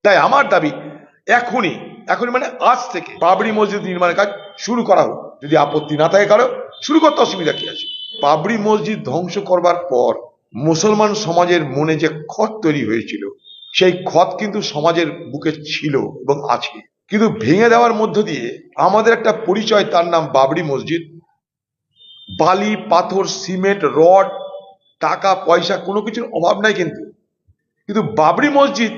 তাই আমার দাবি এখনই এখনই মানে আজ থেকে বাবরি মসজিদ নির্মাণের কাজ শুরু করা হোক। যদি আপত্তি না থাকে কারো, শুরু করতে অসুবিধা কি আছে? বাবরি মসজিদ ধ্বংস করবার পর মুসলমান সমাজের মনে যে ক্ষত তৈরি হয়েছিল, সেই ক্ষত কিন্তু সমাজের বুকে ছিল এবং আছে, কিন্তু ভেঙে দেওয়ার মধ্য দিয়ে আমাদের একটা পরিচয়, তার নাম বাবরি মসজিদ। বালি, পাথর, সিমেন্ট, রড, টাকা পয়সা কোনো কিছুর অভাব নাই, কিন্তু কিন্তু বাবরি মসজিদ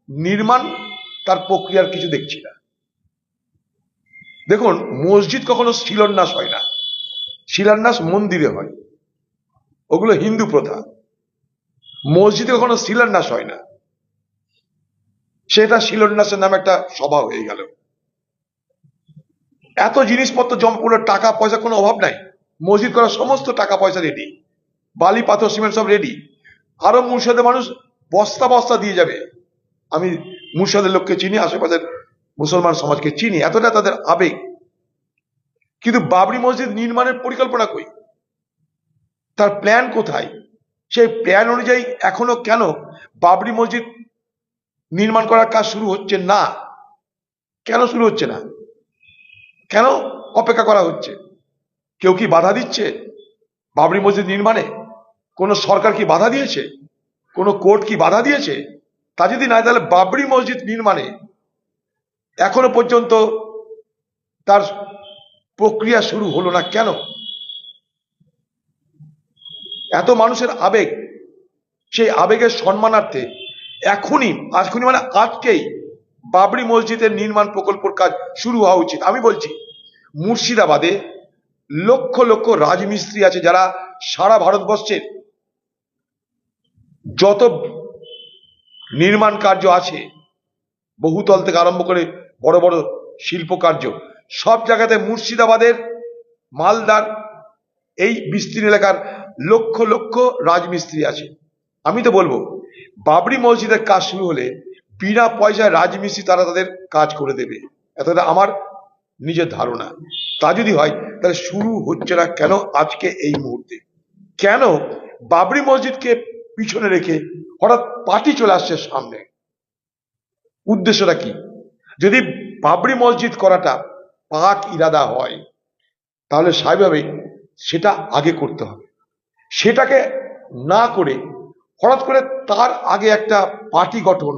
নির্মাণ তার প্রক্রিয়ার কিছু দেখছি না। দেখুন, মসজিদ কখনো শিলান্যাস হয় না, শিলান্যাস মন্দিরে হয়, ওগুলো হিন্দু প্রথা। মসজিদে কখনো শিলান্যাস হয় না, সেটা শিলান্যাসের নামে একটা সভা হয়ে গেল। এত জিনিসপত্র জমা পড়ে, টাকা পয়সা কোনো অভাব নাই, মসজিদ করার সমস্ত টাকা পয়সা রেডি, বালি, পাথর, সিমেন্ট সব রেডি। আরো মুর্শিদাবাদের মানুষ বস্তা বস্তা দিয়ে যাবে। আমি মুর্শিদাবাদের লোককে চিনি, আশেপাশের মুসলমান সমাজকে চিনি, এতটা তাদের আবেগ। কিন্তু বাবরি মসজিদ নির্মাণের পরিকল্পনা কই? তার প্ল্যান কোথায়? সেই প্ল্যান অনুযায়ী এখনো কেন বাবরি মসজিদ নির্মাণ করার কাজ শুরু হচ্ছে না? কেন শুরু হচ্ছে না? কেন অপেক্ষা করা হচ্ছে? কেউ কি বাধা দিচ্ছে বাবরি মসজিদ নির্মাণে? কোনো সরকার কি বাধা দিয়েছে? কোনো কোর্ট কি বাধা দিয়েছে? তা যদি না, তাহলে বাবরি মসজিদ নির্মাণে এখনো পর্যন্ত তার প্রক্রিয়া শুরু হলো না কেন? এত মানুষের আবেগ, সেই আবেগের সম্মানার্থে এখনই মানে আজকেই বাবরি মসজিদের নির্মাণ প্রকল্পের কাজ শুরু হওয়া উচিত। আমি বলছি, মুর্শিদাবাদে লক্ষ লক্ষ রাজমিস্ত্রি আছে, যারা সারা ভারতবর্ষের যত নির্মাণ কার্য আছে, বহুতল থেকে আরম্ভ করে বড় বড় শিল্প কার্য, সব জায়গাতে মুর্শিদাবাদের, মালদার এই বিস্তীর্ণ এলাকার লক্ষ লক্ষ রাজমিস্ত্রি আছে। আমি তো বলবো, বাবরি মসজিদের কাজ শুরু হলে বিনা পয়সায় রাজমিস্ত্রি তারা তাদের কাজ করে দেবে, এতটা আমার নিজের ধারণা। তা যদি হয়, তাহলে শুরু হচ্ছে না কেন আজকে এই মুহূর্তে? কেন বাবরি মসজিদকে পিছনে রেখে হঠাৎ পার্টি চলে আসছে সামনে? উদ্দেশ্যটা কি? যদি বাবরি মসজিদ করাটা পাক ইরাদা হয়, তাহলে স্বাভাবিক সেটা আগে করতে হবে। সেটাকে না করে হঠাৎ করে তার আগে একটা পার্টি গঠন,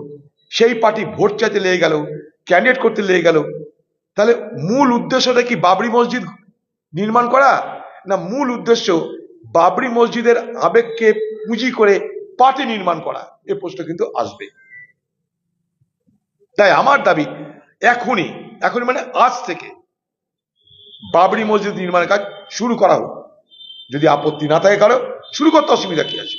সেই পার্টি ভোট চাইতে লেগে গেল, ক্যান্ডিডেট করতে লেগে গেল, তাহলে মূল উদ্দেশ্যটা কি বাবরি মসজিদ নির্মাণ করা, না মূল উদ্দেশ্য বাবরি মসজিদের আবেগকে পুঁজি করে পার্টি নির্মাণ করা? এ প্রশ্ন কিন্তু আসবে। তাই আমার দাবি এখনই এখনই মানে আজ থেকে বাবরি মসজিদ নির্মাণের কাজ শুরু করা হোক। যদি আপত্তি না থাকে কারো, শুরু করতে অসুবিধা কি আছে?